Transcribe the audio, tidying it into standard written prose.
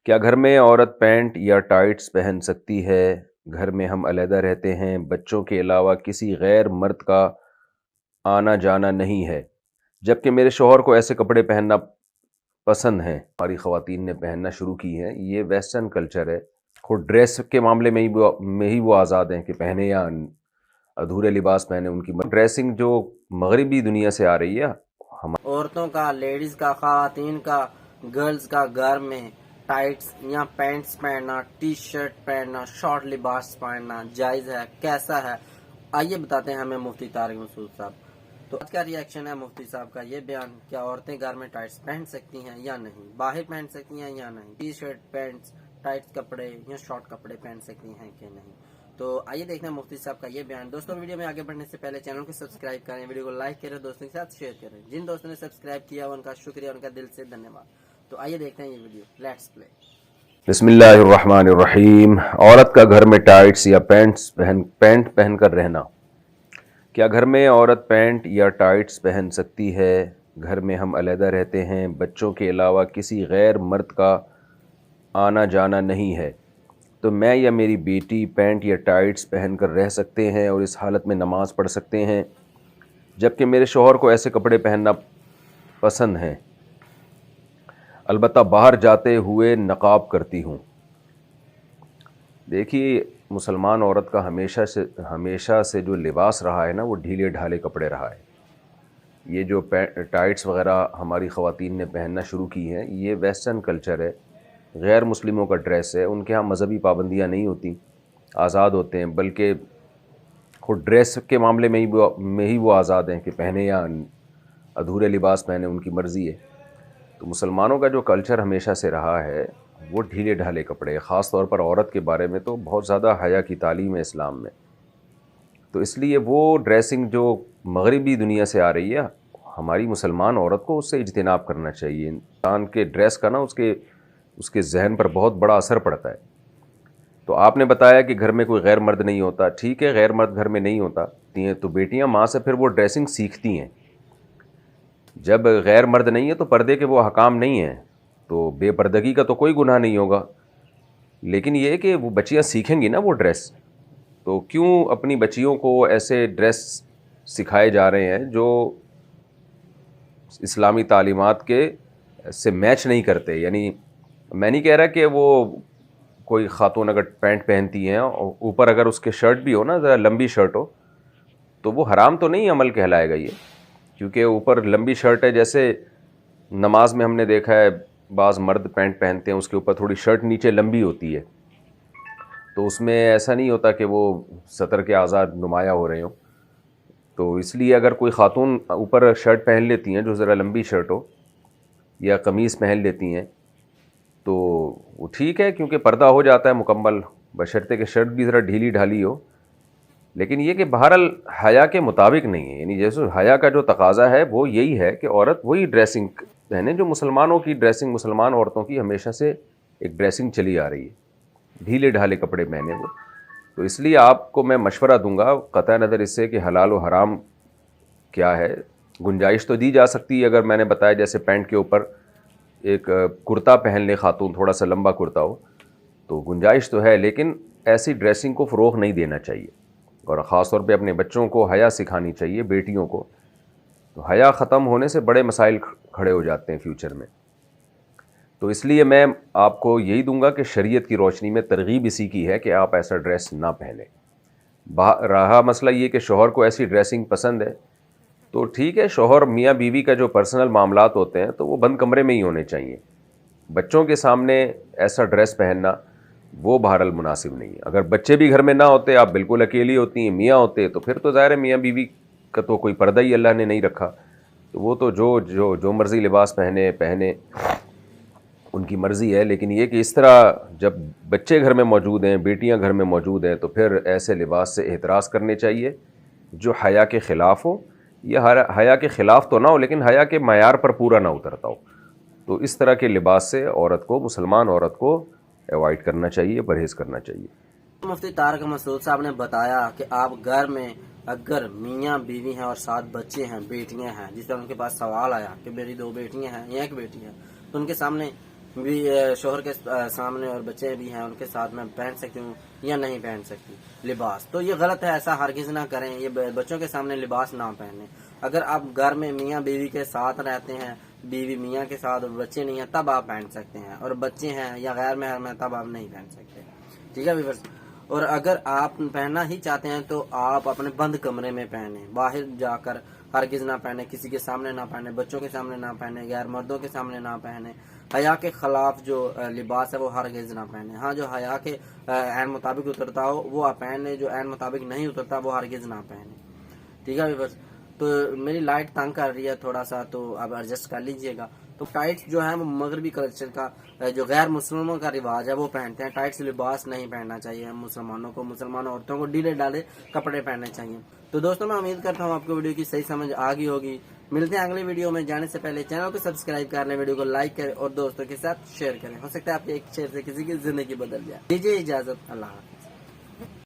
کیا گھر میں عورت پینٹ یا ٹائٹس پہن سکتی ہے؟ گھر میں ہم علیحدہ رہتے ہیں، بچوں کے علاوہ کسی غیر مرد کا آنا جانا نہیں ہے، جبکہ میرے شوہر کو ایسے کپڑے پہننا پسند ہیں۔ ہماری خواتین نے پہننا شروع کی ہیں۔ یہ ویسٹرن کلچر ہے۔ خود ڈریس کے معاملے میں ہی وہ آزاد ہیں کہ پہنے یا ادھورے لباس پہنے۔ ان کی ڈریسنگ جو مغربی دنیا سے آ رہی ہے، عورتوں کا، لیڈیز کا، خواتین کا، گرلز کا گھر میں ٹائٹس یا پینٹس پہننا، ٹی شرٹ پہننا، شارٹ لباس پہننا جائز ہے؟ کیسا ہے؟ آئیے بتاتے ہیں ہمیں مفتی طارق مسعود صاحب۔ تو آج کا ریئیکشن ہے مفتی صاحب کا یہ بیان، کیا عورتیں گھر میں ٹائٹس پہن سکتی ہیں یا نہیں، باہر پہن سکتی ہیں یا نہیں، ٹی شرٹ، پینٹس، ٹائٹ کپڑے یا شارٹ کپڑے پہن سکتی ہیں کہ نہیں۔ تو آئیے دیکھتے ہیں مفتی صاحب کا یہ بیان۔ دوستوں، ویڈیو میں آگے بڑھنے سے پہلے چینل کو سبسکرائب کریں، ویڈیو کو لائک کریں، دوستوں کے ساتھ شیئر کریں۔ جن دوستوں نے سبسکرائب کیا ان کا شکریہ، ان کا دل سے دھنیہ واد۔ تو آئیے دیکھتے ہیں یہ ویڈیو، لیٹس پلے۔ بسم اللہ الرحمن الرحیم۔ عورت کا گھر میں ٹائٹس یا پینٹ پہن کر رہنا۔ کیا گھر میں عورت پینٹ یا ٹائٹس پہن سکتی ہے؟ گھر میں ہم علیحدہ رہتے ہیں، بچوں کے علاوہ کسی غیر مرد کا آنا جانا نہیں ہے، تو میں یا میری بیٹی پینٹ یا ٹائٹس پہن کر رہ سکتے ہیں اور اس حالت میں نماز پڑھ سکتے ہیں، جبکہ میرے شوہر کو ایسے کپڑے پہننا پسند ہیں۔ البتہ باہر جاتے ہوئے نقاب کرتی ہوں۔ دیکھیے، مسلمان عورت کا ہمیشہ سے جو لباس رہا ہے نا، وہ ڈھیلے ڈھالے کپڑے رہا ہے۔ یہ جو ٹائٹس وغیرہ ہماری خواتین نے پہننا شروع کی ہیں، یہ ویسٹرن کلچر ہے، غیر مسلموں کا ڈریس ہے۔ ان کے ہاں مذہبی پابندیاں نہیں ہوتی، آزاد ہوتے ہیں، بلکہ خود ڈریس کے معاملے میں ہی وہ آزاد ہیں کہ پہنے یا ادھورے لباس پہنے، ان کی مرضی ہے۔ تو مسلمانوں کا جو کلچر ہمیشہ سے رہا ہے وہ ڈھیلے ڈھالے کپڑے، خاص طور پر عورت کے بارے میں تو بہت زیادہ حیا کی تعلیم ہے اسلام میں۔ تو اس لیے وہ ڈریسنگ جو مغربی دنیا سے آ رہی ہے، ہماری مسلمان عورت کو اس سے اجتناب کرنا چاہیے۔ انسان کے ڈریس کا نا اس کے ذہن پر بہت بڑا اثر پڑتا ہے۔ تو آپ نے بتایا کہ گھر میں کوئی غیر مرد نہیں ہوتا، ٹھیک ہے، غیر مرد گھر میں نہیں ہوتا تو بیٹیاں ماں سے پھر وہ ڈریسنگ سیکھتی ہیں۔ جب غیر مرد نہیں ہے تو پردے کے وہ حکام نہیں ہیں، تو بے پردگی کا تو کوئی گناہ نہیں ہوگا، لیکن یہ ہے کہ وہ بچیاں سیکھیں گی نا وہ ڈریس، تو کیوں اپنی بچیوں کو ایسے ڈریس سکھائے جا رہے ہیں جو اسلامی تعلیمات کے سے میچ نہیں کرتے؟ یعنی میں نہیں کہہ رہا کہ وہ کوئی خاتون اگر پینٹ پہنتی ہیں اور اوپر اگر اس کے شرٹ بھی ہو نا، ذرا لمبی شرٹ ہو، تو وہ حرام تو نہیں عمل کہلائے گا یہ، کیونکہ اوپر لمبی شرٹ ہے۔ جیسے نماز میں ہم نے دیکھا ہے بعض مرد پینٹ پہنتے ہیں، اس کے اوپر تھوڑی شرٹ نیچے لمبی ہوتی ہے، تو اس میں ایسا نہیں ہوتا کہ وہ سطر کے اعضاء نمایاں ہو رہے ہوں۔ تو اس لیے اگر کوئی خاتون اوپر شرٹ پہن لیتی ہیں جو ذرا لمبی شرٹ ہو، یا قمیص پہن لیتی ہیں، تو وہ ٹھیک ہے، کیونکہ پردہ ہو جاتا ہے مکمل، بشرطے کہ شرٹ بھی ذرا ڈھیلی ڈھالی ہو۔ لیکن یہ کہ بہرحال حیا کے مطابق نہیں ہے، یعنی جیسے حیا کا جو تقاضا ہے وہ یہی ہے کہ عورت وہی ڈریسنگ پہنے جو مسلمانوں کی ڈریسنگ، مسلمان عورتوں کی ہمیشہ سے ایک ڈریسنگ چلی آ رہی ہے، ڈھیلے ڈھالے کپڑے پہنے وہ۔ تو اس لیے آپ کو میں مشورہ دوں گا، قطع نظر اس سے کہ حلال و حرام کیا ہے، گنجائش تو دی جا سکتی ہے، اگر میں نے بتایا جیسے پینٹ کے اوپر ایک کرتا پہن لے خاتون، تھوڑا سا لمبا کرتا ہو، تو گنجائش تو ہے، لیکن ایسی ڈریسنگ کو فروغ نہیں دینا چاہیے، اور خاص طور پہ اپنے بچوں کو حیا سکھانی چاہیے، بیٹیوں کو۔ تو حیا ختم ہونے سے بڑے مسائل کھڑے ہو جاتے ہیں فیوچر میں۔ تو اس لیے میں آپ کو یہی دوں گا کہ شریعت کی روشنی میں ترغیب اسی کی ہے کہ آپ ایسا ڈریس نہ پہنیں۔ رہا مسئلہ یہ کہ شوہر کو ایسی ڈریسنگ پسند ہے، تو ٹھیک ہے، شوہر میاں بیوی کا جو پرسنل معاملات ہوتے ہیں تو وہ بند کمرے میں ہی ہونے چاہیے۔ بچوں کے سامنے ایسا ڈریس پہننا وہ بہرحال مناسب نہیں ہے۔ اگر بچے بھی گھر میں نہ ہوتے، آپ بالکل اکیلی ہوتی ہیں، میاں ہوتے، تو پھر تو ظاہر ہے میاں بیوی کا تو کوئی پردہ ہی اللہ نے نہیں رکھا، تو وہ تو جو مرضی لباس پہنے ان کی مرضی ہے۔ لیکن یہ کہ اس طرح جب بچے گھر میں موجود ہیں، بیٹیاں گھر میں موجود ہیں، تو پھر ایسے لباس سے احتراز کرنے چاہیے جو حیا کے خلاف ہو، یا حیا کے خلاف تو نہ ہو لیکن حیا کے معیار پر پورا نہ اترتا ہو۔ تو اس طرح کے لباس سے عورت کو، مسلمان عورت کو ایوائڈ کرنا چاہیے، پرہیز کرنا چاہیے۔ مفتی طارق مسعود صاحب نے بتایا کہ آپ گھر میں اگر میاں بیوی ہیں اور 7 بچے ہیں، بیٹیاں ہیں، جس طرح ان کے پاس سوال آیا کہ میری 2 بیٹیاں ہیں یا 1 بیٹی ہے، تو ان کے سامنے بھی شوہر کے سامنے اور بچے بھی ہیں ان کے ساتھ میں پہن سکتی ہوں یا نہیں پہن سکتی لباس. تو یہ غلط ہے, ایسا ہرگز نہ کریں, یہ بچوں کے سامنے لباس نہ پہنیں. اگر آپ گھر میں میاں بیوی کے ساتھ رہتے ہیں, بیوی میاں کے ساتھ اور بچے نہیں ہیں, تب آپ پہن سکتے ہیں, اور بچے ہیں یا غیر محرم ہیں تب آپ نہیں پہن سکتے. ٹھیک ہے ویورز. اور اگر آپ پہننا ہی چاہتے ہیں تو آپ اپنے بند کمرے میں پہنیں, باہر جا کر ہرگز نہ پہنے, کسی کے سامنے نہ پہنے, بچوں کے سامنے نہ پہنے, غیر مردوں کے سامنے نہ پہنے. حیا کے خلاف جو لباس ہے وہ ہرگز نہ پہنے. ہاں جو حیا کے عین مطابق اترتا ہو وہ آپ پہنے, جو عین مطابق نہیں اترتا وہ ہرگز نہ پہنے. ٹھیک ہے بس. تو میری لائٹ تنگ کر رہی ہے تھوڑا سا, تو اب ایڈجسٹ کر لیجئے گا. تو ٹائٹس جو ہے وہ مغربی کلچر کا جو غیر مسلمانوں کا رواج ہے وہ پہنتے ہیں. ٹائٹس لباس نہیں پہننا چاہیے مسلمانوں کو. مسلمان عورتوں کو ڈھیلے ڈالے کپڑے پہننے چاہیے. تو دوستوں میں امید کرتا ہوں آپ کو ویڈیو کی صحیح سمجھ آ گئی ہوگی. ملتے ہیں اگلی ویڈیو میں. جانے سے پہلے چینل کو سبسکرائب کر لیں, ویڈیو کو لائک کریں اور دوستوں کے ساتھ شیئر کریں. ہو سکتا ہے آپ کے ایک شیئر سے کسی کی زندگی بدل جائے. دیجیے اجازت, اللہ حافظ.